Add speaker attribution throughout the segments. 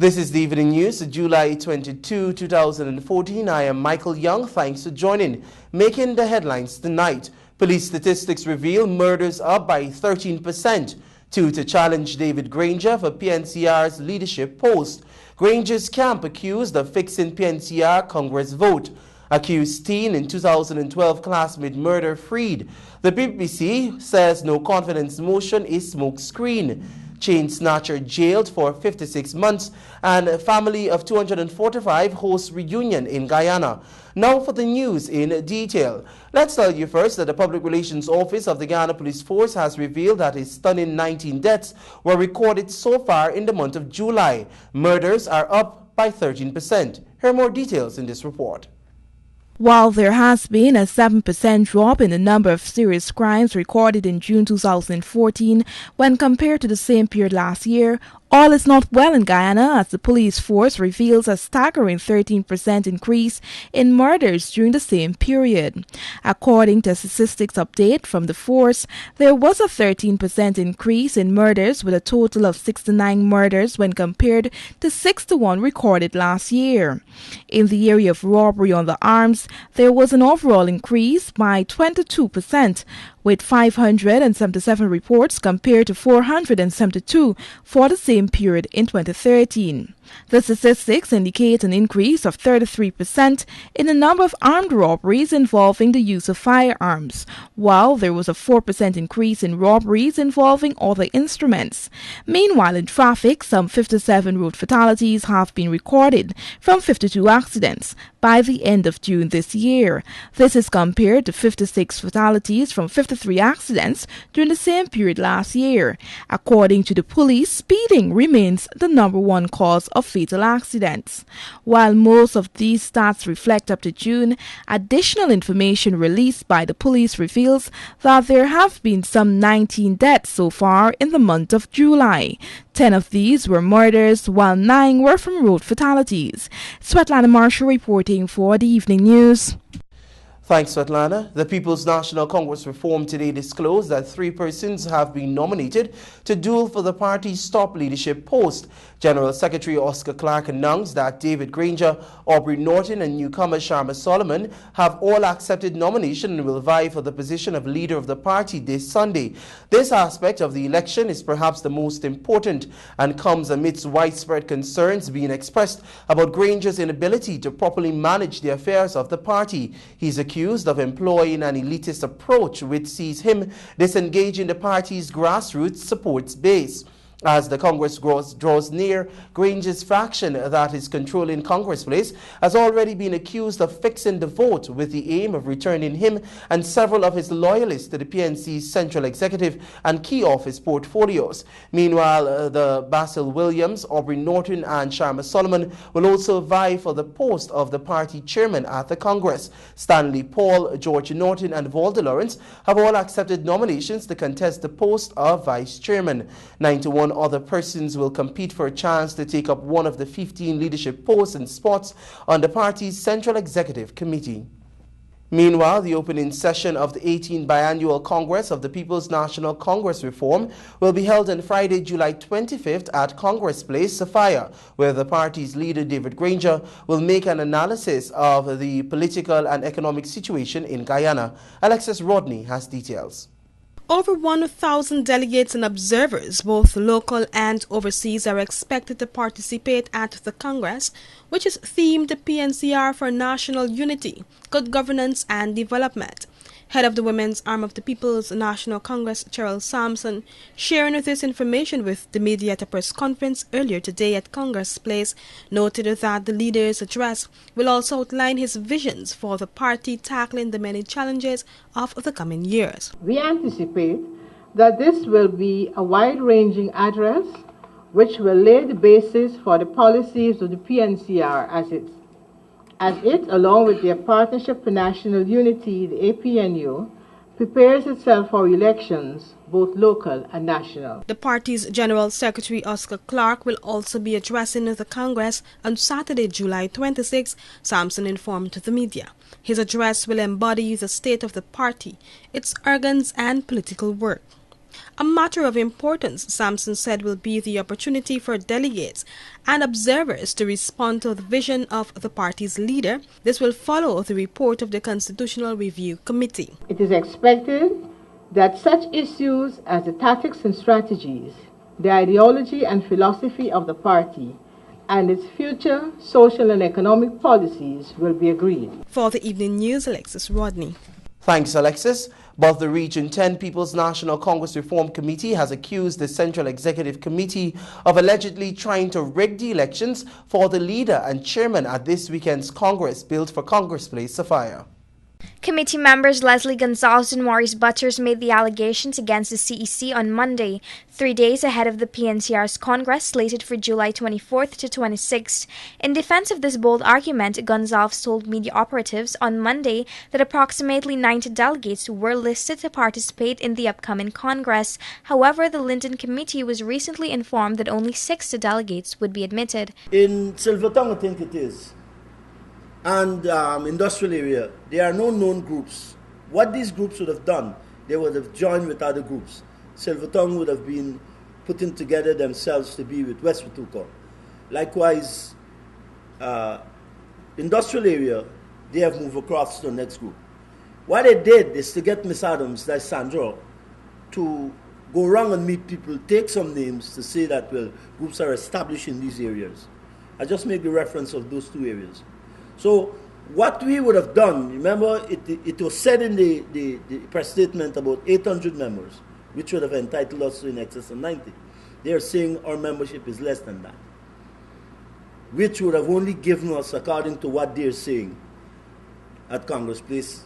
Speaker 1: This is the Evening News, July 22, 2014. I am Michael Young. Thanks for joining. Making the headlines tonight, police statistics reveal murders up by 13%. To challenge David Granger for PNCR's leadership post. Granger's camp accused of fixing PNCR Congress vote. Accused teen in 2012 classmate murder freed. The BBC says no confidence motion is smokescreen. Chain snatcher jailed for 56 months and a family of 245 hosts reunion in Guyana. Now for the news in detail. Let's tell you first that the Public Relations Office of the Guyana Police Force has revealed that a stunning 19 deaths were recorded so far in the month of July. Murders are up by 13%. Here are more details in this report.
Speaker 2: While there has been a 7% drop in the number of serious crimes recorded in June 2014 when compared to the same period last year, all is not well in Guyana as the police force reveals a staggering 13% increase in murders during the same period. According to a statistics update from the force, there was a 13% increase in murders with a total of 69 murders when compared to 61 recorded last year. In the area of robbery on the arms, there was an overall increase by 22%, with 577 reports compared to 472 for the same period in 2013. The statistics indicate an increase of 33% in the number of armed robberies involving the use of firearms, while there was a 4% increase in robberies involving other instruments. Meanwhile, in traffic, some 57 road fatalities have been recorded from 52 accidents by the end of June this year. This is compared to 56 fatalities from 53 accidents during the same period last year. According to the police, speeding remains the #1 cause of fatal accidents. While most of these stats reflect up to June, additional information released by the police reveals that there have been some 19 deaths so far in the month of July. 10 of these were murders, while 9 were from road fatalities. Svetlana Marshall reporting for the Evening News.
Speaker 1: Thanks, Svetlana. The People's National Congress Reform today disclosed that 3 persons have been nominated to duel for the party's top leadership post. General Secretary Oscar Clark announced that David Granger, Aubrey Norton, and newcomer Sharma Solomon have all accepted nomination and will vie for the position of leader of the party this Sunday. This aspect of the election is perhaps the most important and comes amidst widespread concerns being expressed about Granger's inability to properly manage the affairs of the party. He's accused of employing an elitist approach which sees him disengaging the party's grassroots support base. As the Congress draws near, Granger's faction that is controlling Congress Place has already been accused of fixing the vote with the aim of returning him and several of his loyalists to the PNC's central executive and key office portfolios. Meanwhile, the Basil Williams, Aubrey Norton and Sharma Solomon will also vie for the post of the party chairman at the Congress. Stanley Paul, George Norton and Valda Lawrence have all accepted nominations to contest the post of vice chairman. 91 other persons will compete for a chance to take up one of the 15 leadership posts and spots on the party's Central Executive Committee. Meanwhile, the opening session of the 18th Biannual Congress of the People's National Congress Reform will be held on Friday, July 25th at Congress Place, Sophia, where the party's leader, David Granger, will make an analysis of the political and economic situation in Guyana. Alexis Rodney has details.
Speaker 3: Over 1,000 delegates and observers, both local and overseas, are expected to participate at the Congress, which is themed PNCR for National Unity, Good Governance and Development. Head of the Women's Arm of the People's National Congress, Cheryl Sampson, sharing this information with the media at a press conference earlier today at Congress Place, noted that the leader's address will also outline his visions for the party tackling the many challenges of the coming years.
Speaker 4: We anticipate that this will be a wide-ranging address which will lay the basis for the policies of the PNCR as it, along with their Partnership for National Unity, the APNU, prepares itself for elections, both local and national.
Speaker 3: The party's General Secretary Oscar Clark will also be addressing the Congress on Saturday, July 26, Sampson informed the media. His address will embody the state of the party, its organs and political work. A matter of importance, Sampson said, will be the opportunity for delegates and observers to respond to the vision of the party's leader. This will follow the report of the Constitutional Review Committee.
Speaker 4: It is expected that such issues as the tactics and strategies, the ideology and philosophy of the party, and its future social and economic policies will be agreed.
Speaker 3: For the Evening News, Alexis Rodney.
Speaker 1: Thanks, Alexis. But the Region 10 People's National Congress Reform Committee has accused the Central Executive Committee of allegedly trying to rig the elections for the leader and chairman at this weekend's Congress built for Congress Place, Sophia.
Speaker 5: Committee members Leslie Gonzalez and Maurice Butters made the allegations against the CEC on Monday, 3 days ahead of the PNCR's Congress slated for July 24th to 26th. In defense of this bold argument, Gonzalez told media operatives on Monday that approximately 90 delegates were listed to participate in the upcoming Congress. However, the Linden Committee was recently informed that only 60 delegates would be admitted.
Speaker 6: In Silvertongue, I think it is, and industrial area, there are no known groups. What these groups would have done, they would have joined with other groups. Silvertongue would have been putting together themselves to be with West Watuco. Likewise, industrial area, they have moved across to the next group. What they did is to get Miss Adams, that's Sandra, to go around and meet people, take some names to say that, well, groups are established in these areas. I just make the reference of those two areas. So what we would have done, remember, it was said in the press statement about 800 members, which would have entitled us to in excess of 90. They are saying our membership is less than that, which would have only given us, according to what they're saying, at Congress Place,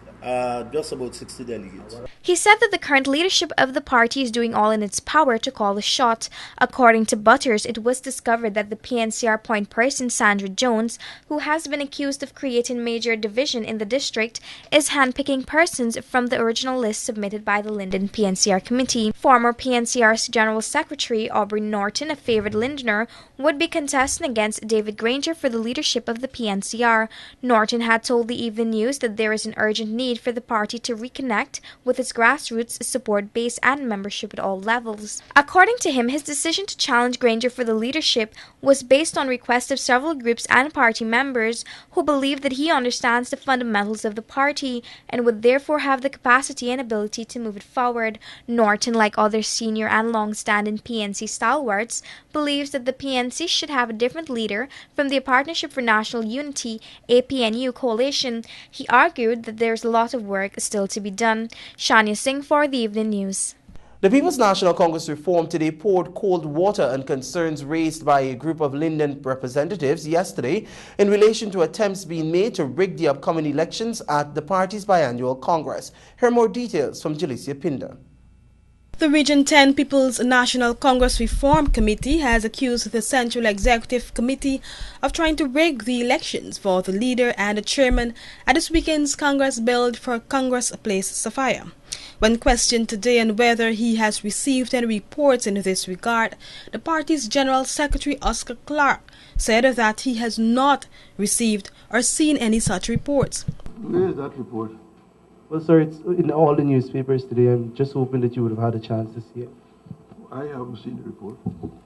Speaker 6: just about 60 delegates.
Speaker 5: He said that the current leadership of the party is doing all in its power to call the shot. According to Butters, it was discovered that the PNCR point person Sandra Jones, who has been accused of creating major division in the district, is handpicking persons from the original list submitted by the Linden PNCR committee. Former PNCR's General Secretary Aubrey Norton, a favored Lindener, would be contesting against David Granger for the leadership of the PNCR. Norton had told the Evening News that there is an urgent need for the party to reconnect with its grassroots support base and membership at all levels. According to him, his decision to challenge Granger for the leadership was based on requests of several groups and party members who believe that he understands the fundamentals of the party and would therefore have the capacity and ability to move it forward. Norton, like other senior and long-standing PNC stalwarts, believes that the PNC should have a different leader from the Partnership for National Unity APNU coalition. He argued that there's a lot of work still to be done. Shania Singh for the Evening News.
Speaker 1: The People's National Congress Reform today poured cold water on concerns raised by a group of Linden representatives yesterday in relation to attempts being made to rig the upcoming elections at the party's biannual Congress. Hear more details from Jalicia Pinder.
Speaker 3: The Region 10 People's National Congress Reform Committee has accused the Central Executive Committee of trying to rig the elections for the leader and the chairman at this weekend's Congress built for Congress Place, Sophia. When questioned today on whether he has received any reports in this regard, the party's General Secretary Oscar Clark said that he has not received or seen any such reports.
Speaker 7: Where is that report?
Speaker 8: Well, sir, it's in all the newspapers today. I'm just hoping that you would have had a chance to see it.
Speaker 7: I haven't seen the report.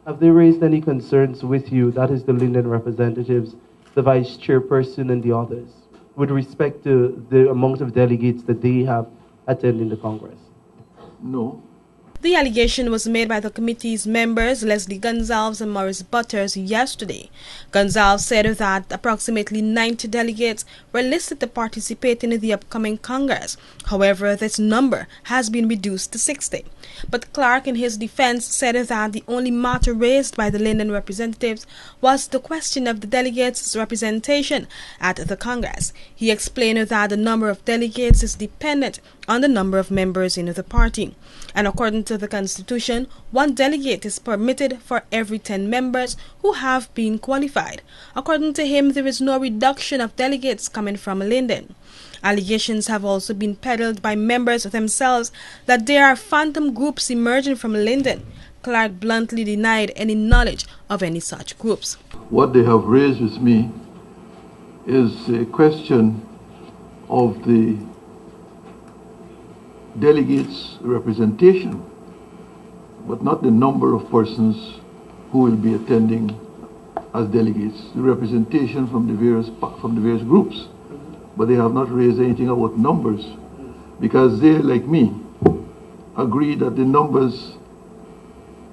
Speaker 8: Have they raised any concerns with you, that is the Linden representatives, the vice chairperson and the others, with respect to the amount of delegates that they have attending the Congress?
Speaker 7: No.
Speaker 3: The allegation was made by the committee's members Leslie Gonzalez and Maurice Butters yesterday. Gonzalez said that approximately 90 delegates were listed to participate in the upcoming Congress. However, this number has been reduced to 60. But Clark, in his defense, said that the only matter raised by the Linden representatives was the question of the delegates' representation at the Congress. He explained that the number of delegates is dependent on the number of members in the party. And according to the Constitution, one delegate is permitted for every 10 members who have been qualified. According to him, there is no reduction of delegates coming from Linden. Allegations have also been peddled by members themselves that there are phantom groups emerging from Linden. Clark bluntly denied any knowledge of any such groups.
Speaker 7: What they have raised with me is a question of the delegates' representation but not the number of persons who will be attending as delegates, the representation from the various groups. But they have not raised anything about numbers, because they, like me, agree that the numbers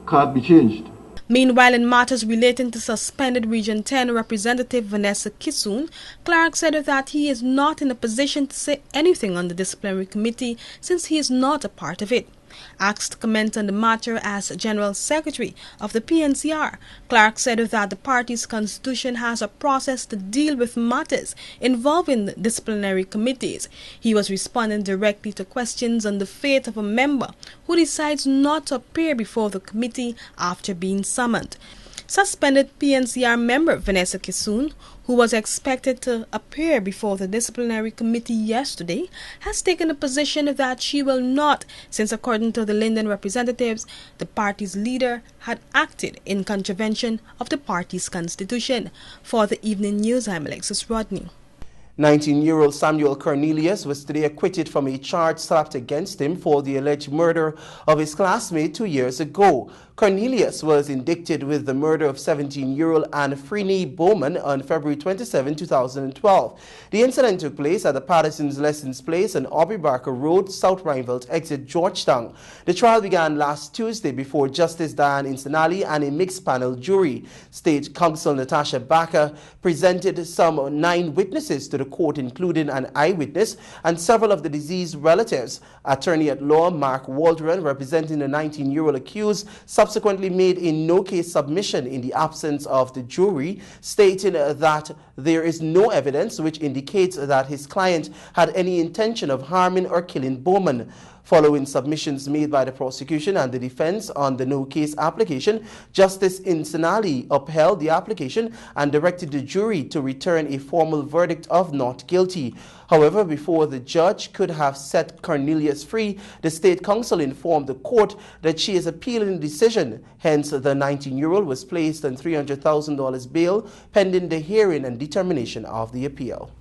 Speaker 7: can't be changed.
Speaker 3: Meanwhile, in matters relating to suspended Region 10 Representative Vanessa Kissoon, Clark said that he is not in a position to say anything on the disciplinary committee since he is not a part of it. Asked to comment on the matter as General Secretary of the PNCR, Clark said that the party's constitution has a process to deal with matters involving disciplinary committees. He was responding directly to questions on the fate of a member who decides not to appear before the committee after being summoned. Suspended PNCR member Vanessa Kissoon, who was expected to appear before the disciplinary committee yesterday, has taken a position that she will not, since according to the Linden representatives, the party's leader had acted in contravention of the party's constitution. For the Evening News, I'm Alexis Rodney.
Speaker 1: 19-year-old Samuel Cornelius was today acquitted from a charge slapped against him for the alleged murder of his classmate 2 years ago. Cornelius was indicted with the murder of 17-year-old Anne Freeney Bowman on February 27, 2012. The incident took place at the Patterson's Lessons Place on Aubrey Barker Road, South Rhineville exit Georgetown. The trial began last Tuesday before Justice Diane Instanali and a mixed panel jury. State Counsel Natasha Baker presented some 9 witnesses to the court, including an eyewitness and several of the deceased relatives. Attorney-at-law Mark Waldron, representing the 19-year-old accused, subsequently made a no-case submission in the absence of the jury, stating that there is no evidence which indicates that his client had any intention of harming or killing Bowman. Following submissions made by the prosecution and the defense on the no-case application, Justice Instanali upheld the application and directed the jury to return a formal verdict of not guilty. However, before the judge could have set Cornelius free, the State Counsel informed the court that she is appealing the decision. Hence, the 19-year-old was placed on $300,000 bail pending the hearing and determination of the appeal.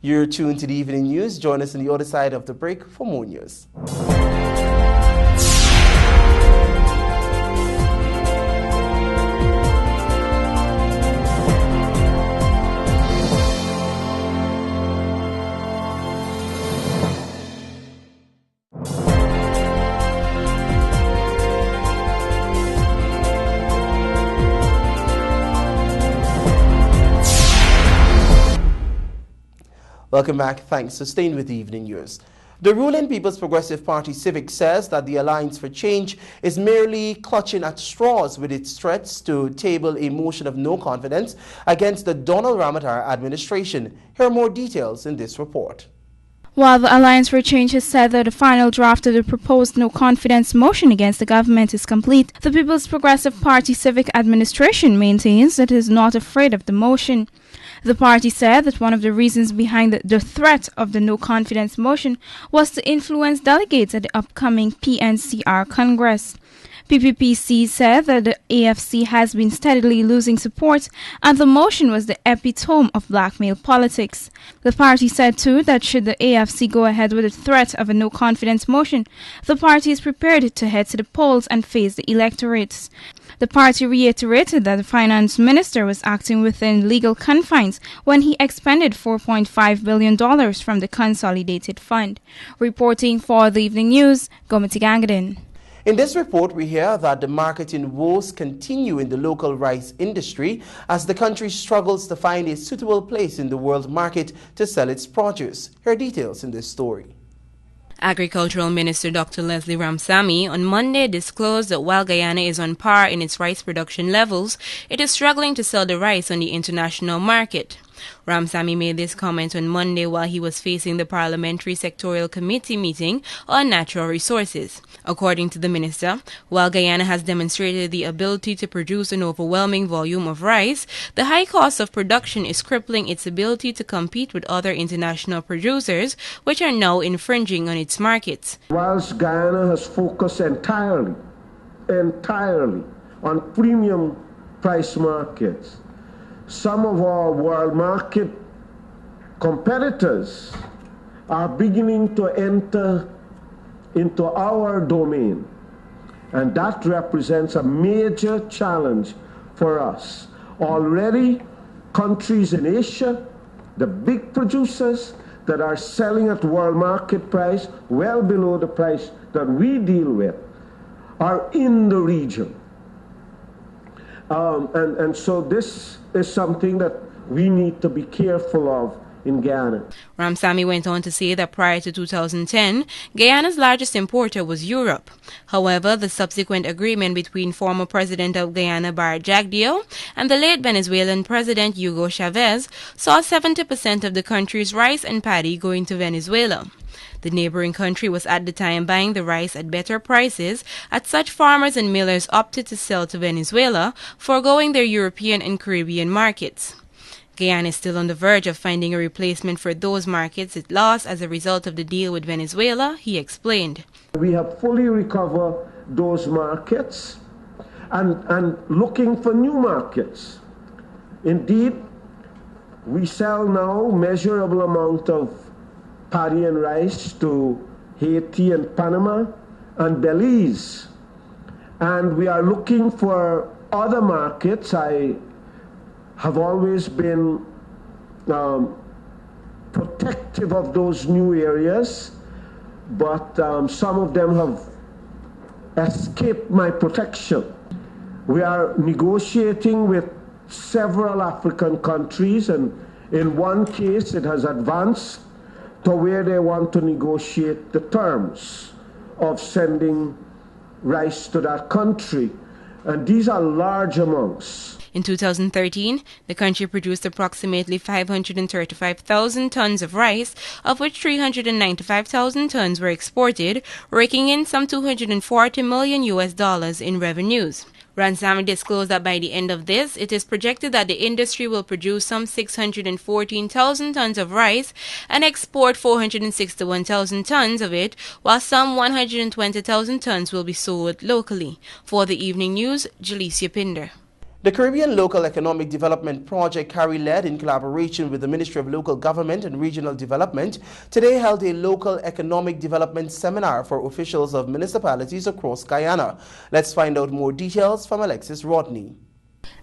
Speaker 1: You're tuned to the Evening News. Join us on the other side of the break for more news. Welcome back. Thanks for staying with the Evening News. The ruling People's Progressive Party Civic says that the Alliance for Change is merely clutching at straws with its threats to table a motion of no confidence against the Donald Ramotar administration. Here are more details in this report.
Speaker 2: While the Alliance for Change has said that the final draft of the proposed no-confidence motion against the government is complete, the People's Progressive Party Civic Administration maintains that it is not afraid of the motion. The party said that one of the reasons behind the threat of the no-confidence motion was to influence delegates at the upcoming PNCR Congress. PPPC said that the AFC has been steadily losing support and the motion was the epitome of blackmail politics. The party said too that should the AFC go ahead with the threat of a no-confidence motion, the party is prepared to head to the polls and face the electorates. The party reiterated that the finance minister was acting within legal confines when he expended $4.5 billion from the consolidated fund. Reporting for the Evening News, Gomiti Gangadin.
Speaker 1: In this report, we hear that the marketing woes continue in the local rice industry as the country struggles to find a suitable place in the world market to sell its produce. Here are details in this story.
Speaker 9: Agricultural Minister Dr. Leslie Ramsamy on Monday disclosed that while Guyana is on par in its rice production levels, it is struggling to sell the rice on the international market. Ramsamy made this comment on Monday while he was facing the Parliamentary Sectorial Committee meeting on natural resources. According to the minister, while Guyana has demonstrated the ability to produce an overwhelming volume of rice, the high cost of production is crippling its ability to compete with other international producers, which are now infringing on its markets.
Speaker 10: Whilst Guyana has focused entirely on premium price markets, some of our world market competitors are beginning to enter into our domain. And that represents a major challenge for us. Already, countries in Asia, the big producers that are selling at world market price, well below the price that we deal with, are in the region. And so this is something that we need to be careful of in Guyana.
Speaker 9: Ramsamy went on to say that prior to 2010, Guyana's largest importer was Europe. However, the subsequent agreement between former President of Guyana Bart Jagdeo and the late Venezuelan President Hugo Chavez saw 70% of the country's rice and paddy going to Venezuela. The neighboring country was at the time buying the rice at better prices, as such farmers and millers opted to sell to Venezuela, foregoing their European and Caribbean markets. Guyana is still on the verge of finding a replacement for those markets it lost as a result of the deal with Venezuela, he explained.
Speaker 10: We have fully recovered those markets and looking for new markets. Indeed, we sell now measurable amount of paddy and rice to Haiti and Panama and Belize. And we are looking for other markets. I have always been protective of those new areas, but some of them have escaped my protection. We are negotiating with several African countries, and in one case it has advanced to where they want to negotiate the terms of sending rice to that country. And these are large amounts.
Speaker 9: In 2013, the country produced approximately 535,000 tons of rice, of which 395,000 tons were exported, raking in some $240 million in revenues. Ramsamy disclosed that by the end of this, it is projected that the industry will produce some 614,000 tons of rice and export 461,000 tons of it, while some 120,000 tons will be sold locally. For the Evening News, Jalicia Pinder.
Speaker 1: The Caribbean Local Economic Development Project, CARI-led in collaboration with the Ministry of Local Government and Regional Development, today held a local economic development seminar for officials of municipalities across Guyana. Let's find out more details from Alexis Rodney.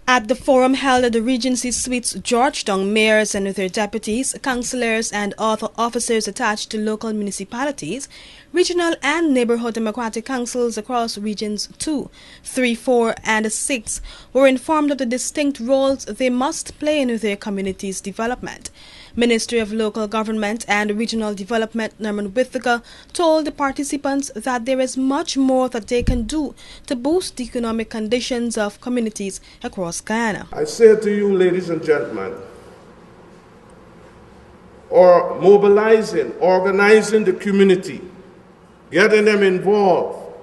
Speaker 3: At the forum held at the Regency Suites, Georgetown, mayors and their deputies, councillors and other officers attached to local municipalities, regional and neighborhood democratic councils across regions 2, 3, 4 and 6 were informed of the distinct roles they must play in their community's development. Ministry of Local Government and Regional Development Norman Whittaker told the participants that there is much more that they can do to boost the economic conditions of communities across Guyana.
Speaker 11: I say to you, ladies and gentlemen, or mobilizing, organizing the community, getting them involved,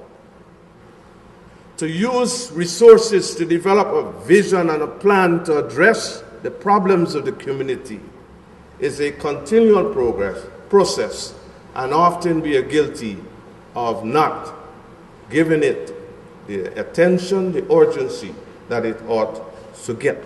Speaker 11: to use resources to develop a vision and a plan to address the problems of the community is a continual process, and often we are guilty of not giving it the attention, the urgency that it ought to get.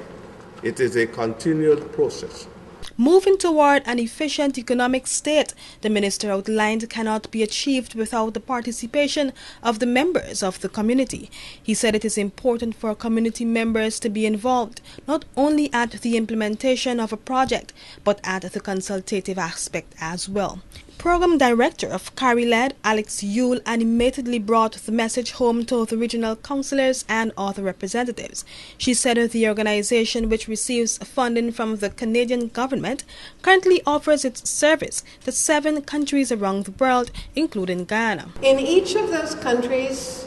Speaker 11: It is a continual process.
Speaker 3: Moving toward an efficient economic state, the minister outlined, cannot be achieved without the participation of the members of the community. He said it is important for community members to be involved, not only at the implementation of a project, but at the consultative aspect as well. Program Director of CARI-led, Alex Yule, animatedly brought the message home to the regional councillors and other representatives. She said the organization, which receives funding from the Canadian government, currently offers its service to 7 countries around the world, including Guyana.
Speaker 12: In each of those countries,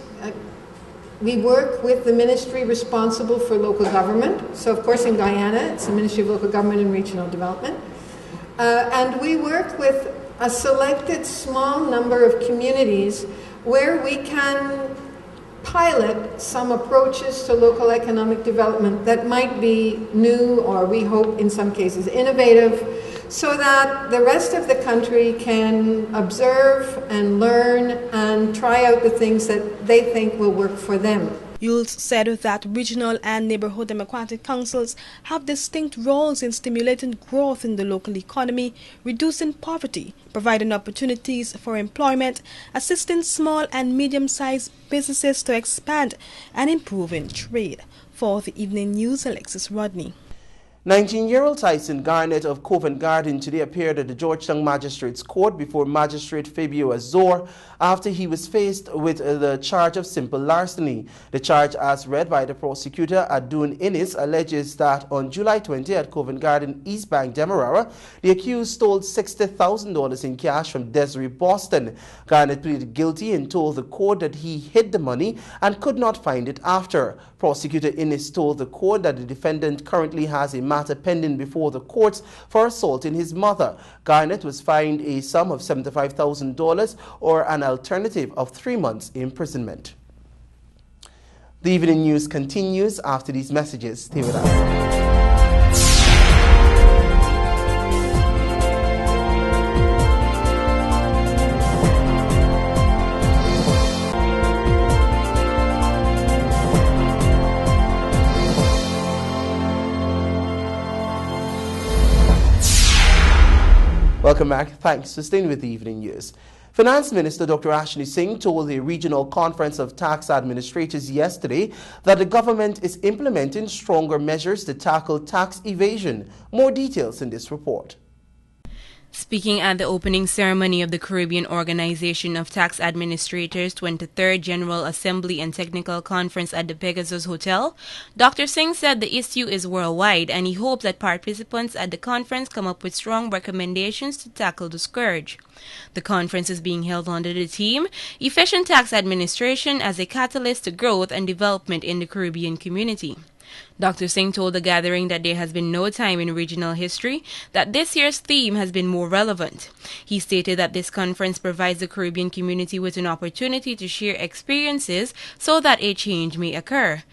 Speaker 12: we work with the ministry responsible for local government. So, of course, in Guyana, it's the Ministry of Local Government and Regional Development. And we work with a selected small number of communities where we can pilot some approaches to local economic development that might be new, or we hope in some cases innovative, so that the rest of the country can observe and learn and try out the things that they think will work for them.
Speaker 3: Yules said that regional and neighborhood democratic councils have distinct roles in stimulating growth in the local economy, reducing poverty, providing opportunities for employment, assisting small and medium-sized businesses to expand, and improving trade. For the Evening News, Alexis Rodney.
Speaker 1: 19-year-old Tyson Garnett of Covent Garden today appeared at the Georgetown Magistrates Court before Magistrate Fabio Azor after he was faced with the charge of simple larceny. The charge, as read by the prosecutor Adun Innis, alleges that on July 20 at Covent Garden East Bank, Demerara, the accused stole $60,000 in cash from Desiree Boston. Garnett pleaded guilty and told the court that he hid the money and could not find it after. Prosecutor Innis told the court that the defendant currently has a matter pending before the courts for assaulting his mother. Garnett was fined a sum of $75,000 or an alternative of 3 months imprisonment. The Evening News continues after these messages. Stay with us. Welcome back. Thanks for staying with the Evening News. Finance Minister Dr. Ashley Singh told the Regional Conference of Tax Administrators yesterday that the government is implementing stronger measures to tackle tax evasion. More details in this report.
Speaker 9: Speaking at the opening ceremony of the Caribbean Organization of Tax Administrators 23rd General Assembly and Technical Conference at the Pegasus Hotel, Dr. Singh said the issue is worldwide and he hopes that participants at the conference come up with strong recommendations to tackle the scourge. The conference is being held under the theme, Efficient Tax Administration as a Catalyst to Growth and Development in the Caribbean Community. Dr. Singh told the gathering that there has been no time in regional history that this year's theme has been more relevant. He stated that this conference provides the Caribbean community with an opportunity to share experiences so that a change may occur.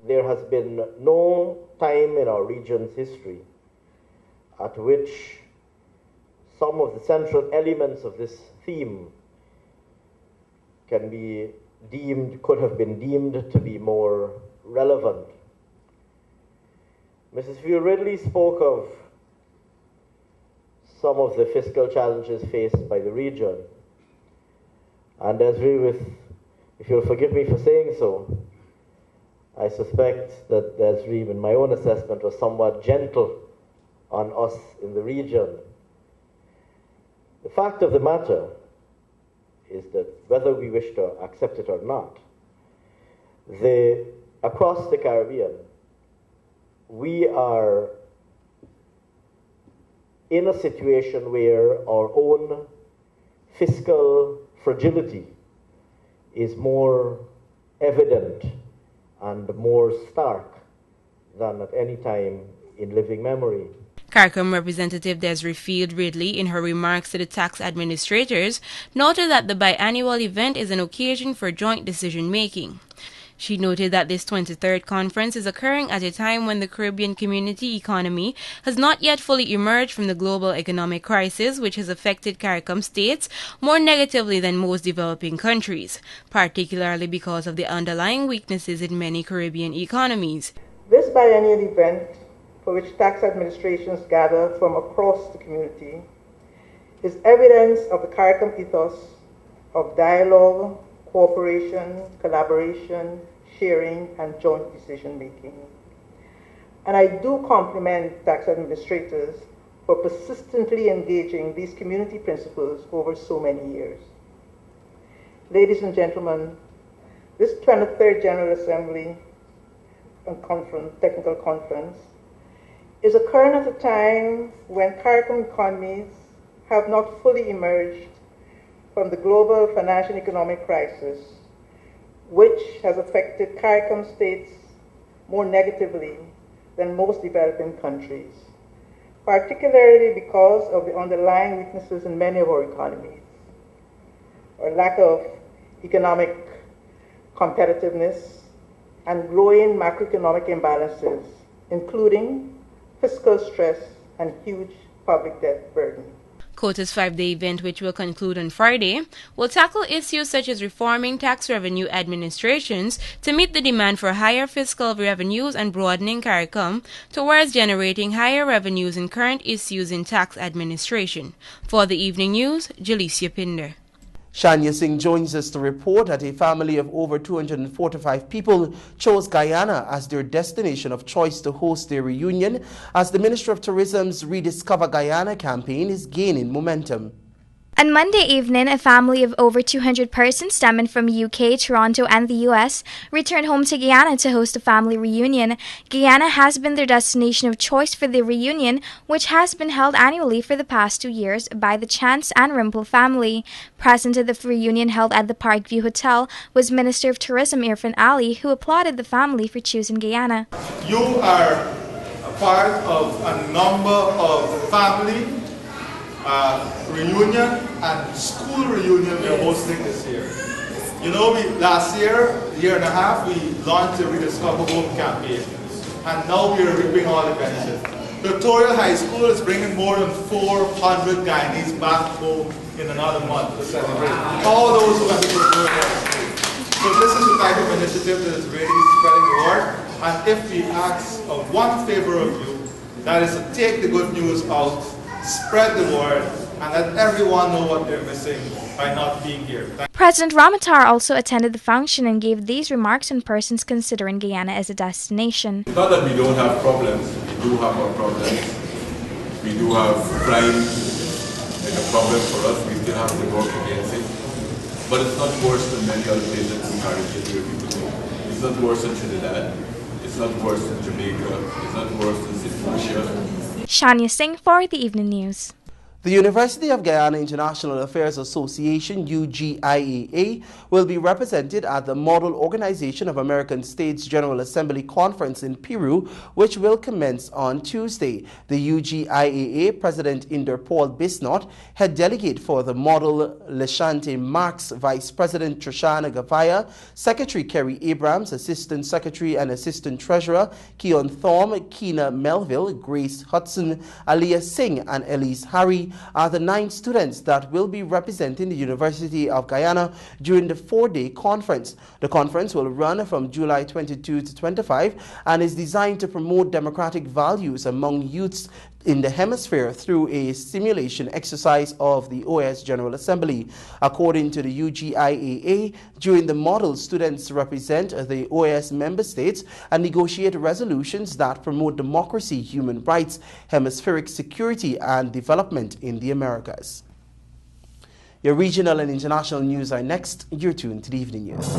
Speaker 13: There has been no time in our region's history at which some of the central elements of this theme could have been deemed to be more relevant. Mrs. Field Ridley spoke of some of the fiscal challenges faced by the region. And if you'll forgive me for saying so, I suspect that Desiree, in my own assessment, was somewhat gentle on us in the region. The fact of the matter is that whether we wish to accept it or not, across the Caribbean, we are in a situation where our own fiscal fragility is more evident and more stark than at any time in living memory.
Speaker 9: CARICOM Representative Desiree Field Ridley, in her remarks to the tax administrators, noted that the biannual event is an occasion for joint decision-making. She noted that this 23rd conference is occurring at a time when the Caribbean community economy has not yet fully emerged from the global economic crisis, which has affected CARICOM states more negatively than most developing countries, particularly because of the underlying weaknesses in many Caribbean economies.
Speaker 14: This biennial event, for which tax administrations gather from across the community, is evidence of the CARICOM ethos of dialogue, cooperation, collaboration, sharing, and joint decision-making. And I do compliment tax administrators for persistently engaging these community principles over so many years. Ladies and gentlemen, this 23rd General Assembly and Technical Conference is occurring at a time when CARICOM economies have not fully emerged from the global financial and economic crisis, which has affected CARICOM states more negatively than most developing countries, particularly because of the underlying weaknesses in many of our economies, or lack of economic competitiveness and growing macroeconomic imbalances, including fiscal stress and huge public debt burden.
Speaker 9: Quota's 5-day event, which will conclude on Friday, will tackle issues such as reforming tax revenue administrations to meet the demand for higher fiscal revenues and broadening CARICOM towards generating higher revenues in current issues in tax administration. For the evening news, Jalicia Pinder.
Speaker 1: Shania Singh joins us to report that a family of over 245 people chose Guyana as their destination of choice to host their reunion as the Ministry of Tourism's Rediscover Guyana campaign is gaining momentum.
Speaker 5: On Monday evening, a family of over 200 persons stemming from UK, Toronto, and the US returned home to Guyana to host a family reunion. Guyana has been their destination of choice for the reunion, which has been held annually for the past 2 years by the Chance and Rimple family. Present at the reunion held at the Parkview Hotel was Minister of Tourism Irfan Ali, who applauded the family for choosing Guyana.
Speaker 15: You are a part of a number of family reunion and school reunion we're hosting this year. You know, last year and a half, we launched the Rediscover Home campaign, and now we are reaping all the benefits. Tutorial High School is bringing more than 400 Guyanese back home in another month to celebrate all those who have been to Tutorial High School. So this is the type of initiative that is really spreading the word, and if we ask of one favor of you, that is to take the good news out, spread the word, and let everyone know what they're missing by not being here.
Speaker 5: President Ramotar also attended the function and gave these remarks on persons considering Guyana as a destination.
Speaker 16: It's not that we don't have problems, we do have our problems. We do have crime as a problem for us, we still have to work against it. But it's not worse than many other places in the Caribbean where people go. It's not worse than Trinidad, it's not worse than Jamaica, it's not worse than St. Lucia.
Speaker 5: Shania Singh for the Evening News.
Speaker 1: The University of Guyana International Affairs Association, UGIAA, will be represented at the Model Organization of American States General Assembly Conference in Peru, which will commence on Tuesday. The UGIAA President Inder Paul Bisnot, head delegate for the Model Leshante Marx, Vice President Trishana Gavaya, Secretary Kerry Abrams, Assistant Secretary and Assistant Treasurer Keon Thorm, Keena Melville, Grace Hudson, Aliyah Singh, and Elise Harry are the 9 students that will be representing the University of Guyana during the 4-day conference. The conference will run from July 22 to 25 and is designed to promote democratic values among youths in the hemisphere through a simulation exercise of the OAS General Assembly. According to the UGIAA, during the model, students represent the OAS member states and negotiate resolutions that promote democracy, human rights, hemispheric security, and development in the Americas. Your regional and international news are next. You're tuned to the Evening News.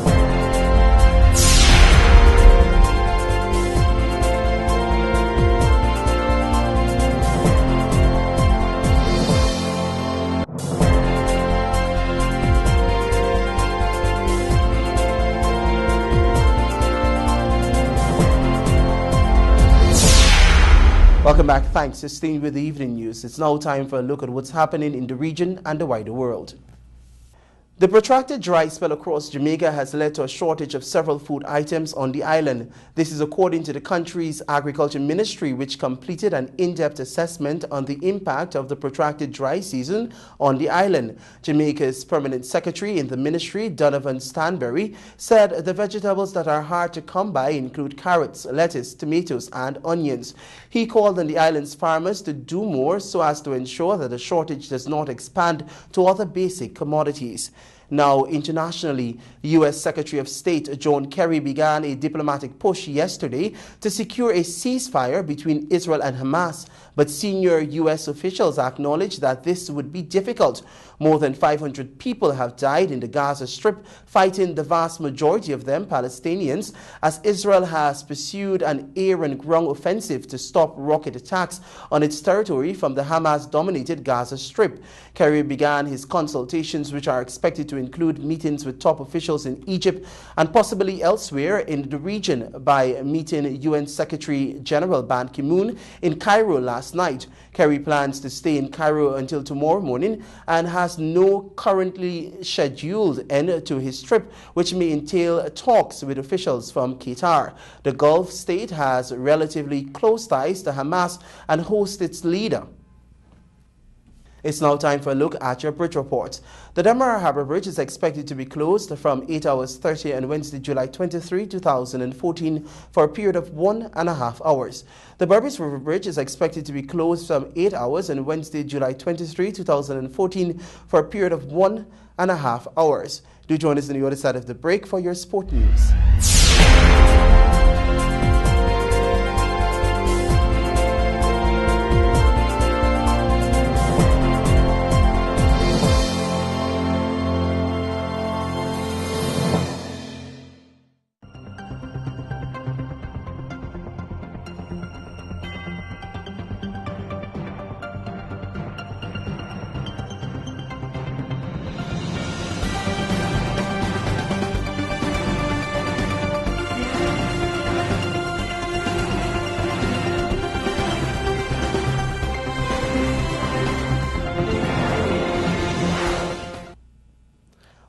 Speaker 1: Welcome back. Thanks for staying with the Evening News. It's now time for a look at what's happening in the region and the wider world. The protracted dry spell across Jamaica has led to a shortage of several food items on the island. This is according to the country's Agriculture Ministry, which completed an in-depth assessment on the impact of the protracted dry season on the island. Jamaica's Permanent Secretary in the ministry, Donovan Stanberry, said the vegetables that are hard to come by include carrots, lettuce, tomatoes, and onions. He called on the island's farmers to do more so as to ensure that the shortage does not expand to other basic commodities. Now, internationally, U.S. Secretary of State John Kerry began a diplomatic push yesterday to secure a ceasefire between Israel and Hamas, but senior U.S. officials acknowledged that this would be difficult. More than 500 people have died in the Gaza Strip, fighting the vast majority of them Palestinians, as Israel has pursued an air and ground offensive to stop rocket attacks on its territory from the Hamas-dominated Gaza Strip. Kerry began his consultations, which are expected to include meetings with top officials in Egypt and possibly elsewhere in the region, by meeting UN Secretary General Ban Ki-moon in Cairo last night. Kerry plans to stay in Cairo until tomorrow morning and has no currently scheduled end to his trip, which may entail talks with officials from Qatar. The Gulf state has relatively close ties to Hamas and hosts its leader. It's now time for a look at your bridge reports. The Demerara Harbour Bridge is expected to be closed from 8 hours 30 on Wednesday, July 23, 2014 for a period of 1.5 hours. The Berbice River Bridge is expected to be closed from 8 hours on Wednesday, July 23, 2014 for a period of 1.5 hours. Do join us on the other side of the break for your sport news.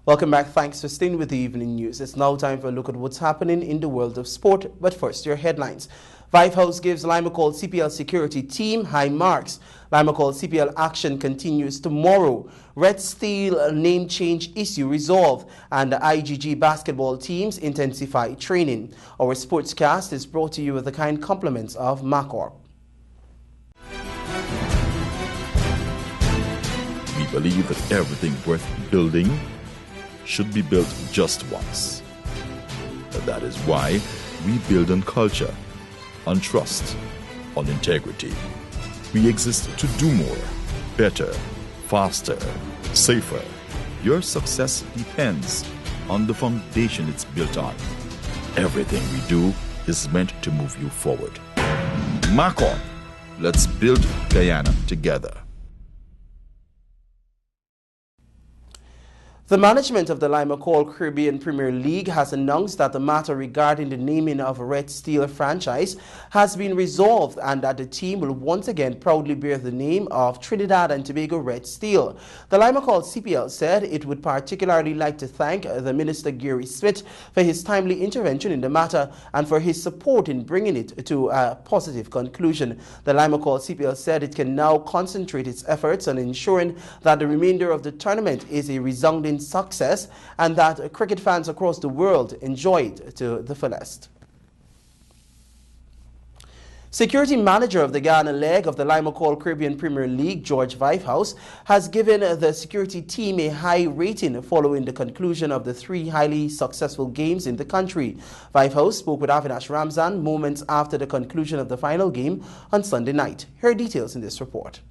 Speaker 1: Welcome back. Thanks for staying with the evening news. It's now time for a look at what's happening in the world of sport. But first, your headlines. Vive House gives Limacol CPL security team high marks. Limacol CPL action continues tomorrow. Red Steel name change issue resolved. And the IGG basketball teams intensify training. Our sportscast is brought to you with the kind compliments of Macor.
Speaker 17: We believe that everything worth building should be built just once. That is why we build on culture, on trust, on integrity. We exist to do more, better, faster, safer. Your success depends on the foundation it's built on. Everything we do is meant to move you forward. Macor, let's build Guyana together.
Speaker 1: The management of the Limacol Caribbean Premier League has announced that the matter regarding the naming of a Red Steel franchise has been resolved and that the team will once again proudly bear the name of Trinidad and Tobago Red Steel. The Limacol CPL said it would particularly like to thank the Minister Gary Smith for his timely intervention in the matter and for his support in bringing it to a positive conclusion. The Limacol CPL said it can now concentrate its efforts on ensuring that the remainder of the tournament is a resounding success and that cricket fans across the world enjoy it to the fullest. Security manager of the Guyana leg of the Limacol Caribbean Premier League, George Vive House, has given the security team a high rating following the conclusion of the 3 highly successful games in the country. Vive House spoke with Avinash Ramzan moments after the conclusion of the final game on Sunday night. Here are details in this report.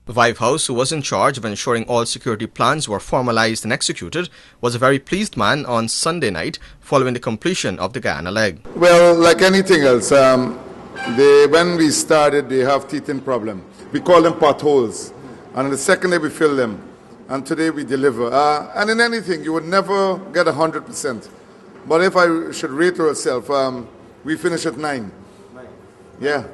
Speaker 18: Vive House, who was in charge of ensuring all security plans were formalized and executed, was a very pleased man on Sunday night following the completion of the Guyana leg.
Speaker 19: Well, like anything else, when we started, they have teething problem. We call them potholes. And the second day we fill them. And today we deliver. And in anything, you would never get 100%. But if I should rate ourselves, we finish at 9. 9. Yeah.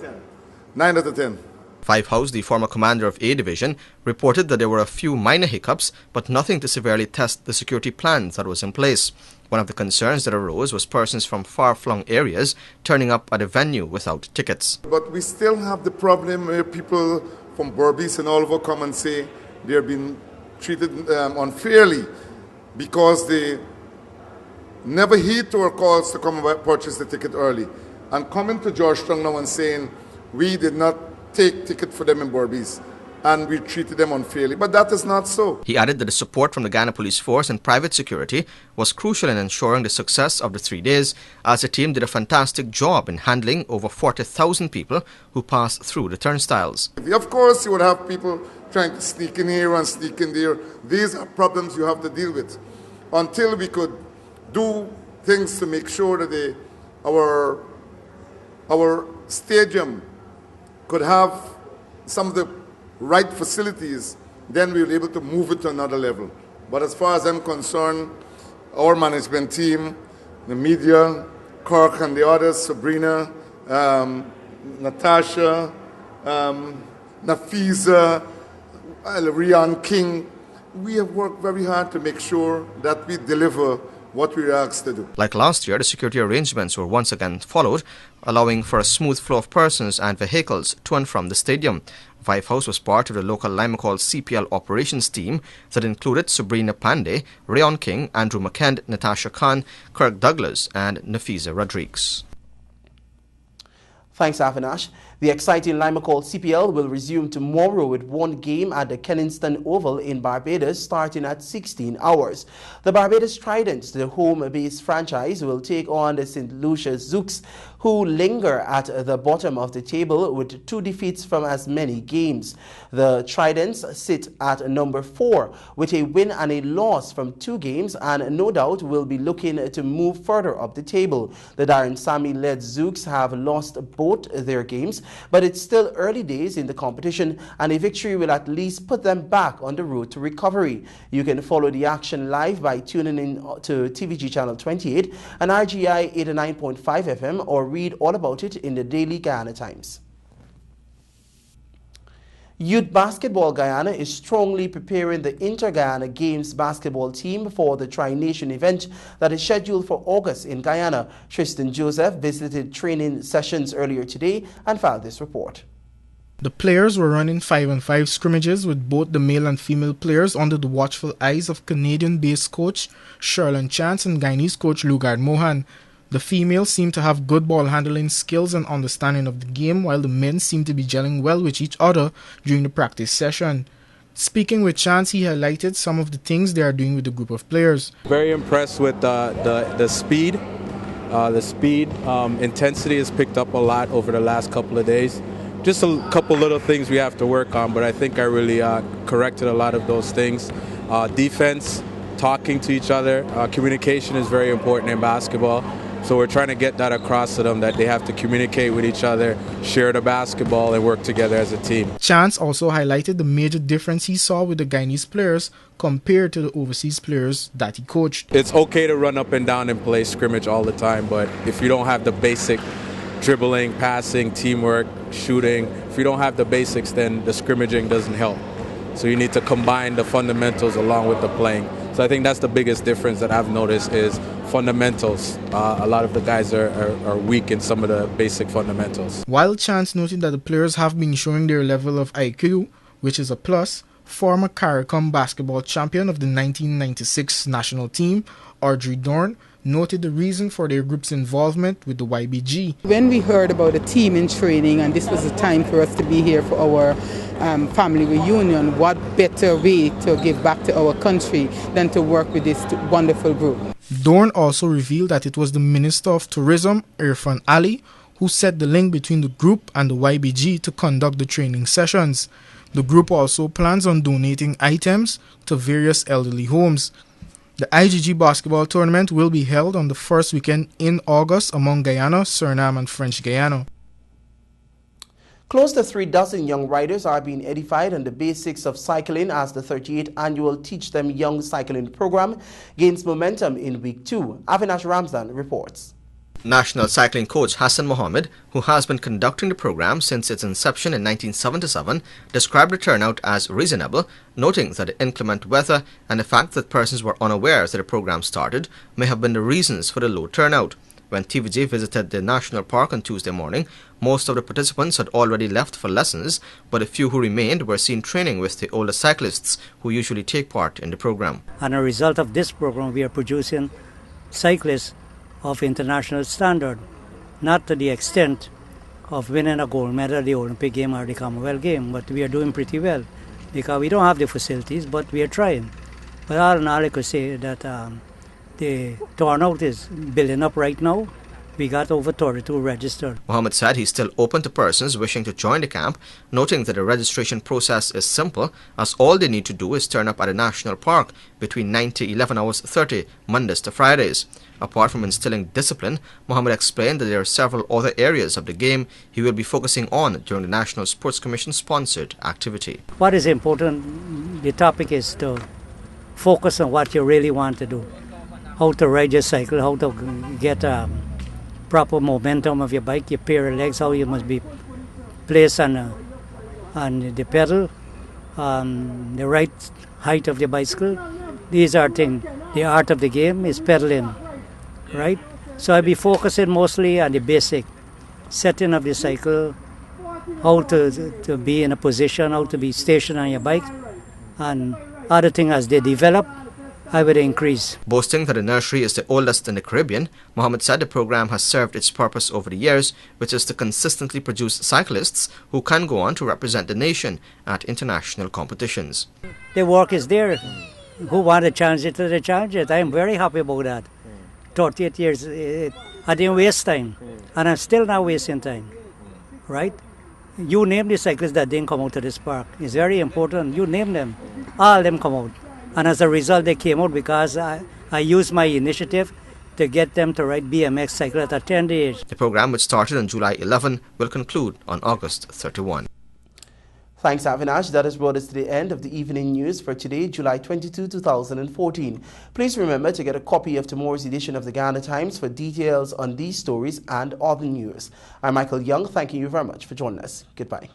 Speaker 19: 9 out of 10.
Speaker 18: Vive House, the former commander of A Division, reported that there were a few minor hiccups, but nothing to severely test the security plans that was in place. One of the concerns that arose was persons from far-flung areas turning up at a venue without tickets.
Speaker 19: But we still have the problem where people from Berbice and all over come and say they're being treated unfairly because they never heed to our calls to come and purchase the ticket early. And coming to Georgetown now and saying we did not take ticket for them in Berbice and we treated them unfairly. But that is not so.
Speaker 18: He added that the support from the Guyana Police Force and private security was crucial in ensuring the success of the 3 days, as the team did a fantastic job in handling over 40,000 people who passed through the turnstiles.
Speaker 19: Of course, you would have people trying to sneak in here and sneak in there. These are problems you have to deal with. Until we could do things to make sure that our stadium could have some of the right facilities, then we'll be able to move it to another level. But as far as I'm concerned, our management team, the media, Kirk and the others, Sabrina, Natasha, Nafisa, Rian King, we have worked very hard to make sure that we deliver what we were asked to do.
Speaker 18: Like last year, the security arrangements were once again followed, allowing for a smooth flow of persons and vehicles to and from the stadium. Vive House was part of the local Limacol CPL operations team that included Sabrina Pandey, Rayon King, Andrew McKend, Natasha Khan, Kirk Douglas and Nafisa Rodriguez.
Speaker 1: Thanks, Avinash. The exciting Limacol CPL will resume tomorrow with one game at the Kenningston Oval in Barbados starting at 16 hours. The Barbados Tridents, the home-based franchise, will take on the St. Lucia Zouks, who linger at the bottom of the table with 2 defeats from as many games. The Tridents sit at number 4 with a win and a loss from 2 games and no doubt will be looking to move further up the table. The Darren Sammy-led Zouks have lost both their games, but it's still early days in the competition and a victory will at least put them back on the road to recovery. You can follow the action live by tuning in to TVG Channel 28 and RGI 89.5 FM or read all about it in the Daily Guyana Times. Youth Basketball Guyana is strongly preparing the Inter-Guyana Games basketball team for the Tri-Nation event that is scheduled for August in Guyana. Tristan Joseph visited training sessions earlier today and filed this report.
Speaker 20: The players were running 5-on-5 scrimmages with both the male and female players under the watchful eyes of Canadian-based coach Sherlyn Chance and Guyanese coach Lugard Mohan. The females seem to have good ball handling skills and understanding of the game, while the men seem to be gelling well with each other during the practice session. Speaking with Chance, he highlighted some of the things they are doing with the group of players.
Speaker 21: Very impressed with the speed. Intensity has picked up a lot over the last couple of days. Just a couple little things we have to work on, but I think I really corrected a lot of those things. Defense, talking to each other, communication is very important in basketball. So we're trying to get that across to them, that they have to communicate with each other, share the basketball, and work together as a team.
Speaker 20: Chance also highlighted the major difference he saw with the Guyanese players compared to the overseas players that he coached.
Speaker 21: It's okay to run up and down and play scrimmage all the time, but if you don't have the basic dribbling, passing, teamwork, shooting, if you don't have the basics, then the scrimmaging doesn't help. So you need to combine the fundamentals along with the playing. So I think that's the biggest difference that I've noticed is fundamentals. A lot of the guys are weak in some of the basic fundamentals.
Speaker 20: While Chance noted that the players have been showing their level of IQ, which is a plus, former CARICOM basketball champion of the 1996 national team, Audrey Dorn, noted the reason for their group's involvement with the YBG.
Speaker 22: When we heard about the team in training and this was the time for us to be here for our family reunion, what better way to give back to our country than to work with this wonderful group.
Speaker 20: Dorn also revealed that it was the Minister of Tourism, Irfan Ali, who set the link between the group and the YBG to conduct the training sessions. The group also plans on donating items to various elderly homes. The IGG basketball tournament will be held on the first weekend in August among Guyana, Suriname and French Guiana.
Speaker 1: Close to 3 dozen young riders are being edified on the basics of cycling as the 38th annual Teach Them Young cycling program gains momentum in week 2. Avinash Ramzan reports.
Speaker 18: National cycling coach Hassan Mohammed, who has been conducting the program since its inception in 1977, described the turnout as reasonable, noting that the inclement weather and the fact that persons were unaware that the program started may have been the reasons for the low turnout. When TVJ visited the national park on Tuesday morning, most of the participants had already left for lessons, but a few who remained were seen training with the older cyclists who usually take part in the program.
Speaker 23: And a result of this program, we are producing cyclists of international standard, not to the extent of winning a gold medal at the Olympic game or the Commonwealth game, but we are doing pretty well because we don't have the facilities, but we are trying. But all in all, I could say that the turnout is building up right now. We got over 32 registered.
Speaker 18: Mohammed said he's still open to persons wishing to join the camp, noting that the registration process is simple, as all they need to do is turn up at a national park between 9 to 11 hours 30, Mondays to Fridays. Apart from instilling discipline, Mohammed explained that there are several other areas of the game he will be focusing on during the National Sports Commission sponsored activity.
Speaker 23: What is important, the topic is to focus on what you really want to do. How to ride your cycle, how to get proper momentum of your bike, your pair of legs, how you must be placed on the pedal, the right height of the bicycle, These are things. The art of the game is pedaling, right? So I'll be focusing mostly on the basic setting of the cycle, how to be in a position, how to be stationed on your bike, and other things as they develop, I would increase.
Speaker 18: Boasting that the nursery is the oldest in the Caribbean, Mohammed said the program has served its purpose over the years, which is to consistently produce cyclists who can go on to represent the nation at international competitions.
Speaker 23: The work is there. Who want to challenge it, they challenge it. I am very happy about that. 38 years, I didn't waste time, and I'm still not wasting time, right? You name the cyclists that didn't come out to this park. It's very important. You name them. All of them come out. And as a result, they came out because I used my initiative to get them to ride BMX cycle at a tender age.
Speaker 18: The program, which started on July 11, will conclude on August 31.
Speaker 1: Thanks, Avinash. That has brought us to the end of the evening news for today, July 22, 2014. Please remember to get a copy of tomorrow's edition of the Ghana Times for details on these stories and other news. I'm Michael Young. Thanking you very much for joining us. Goodbye.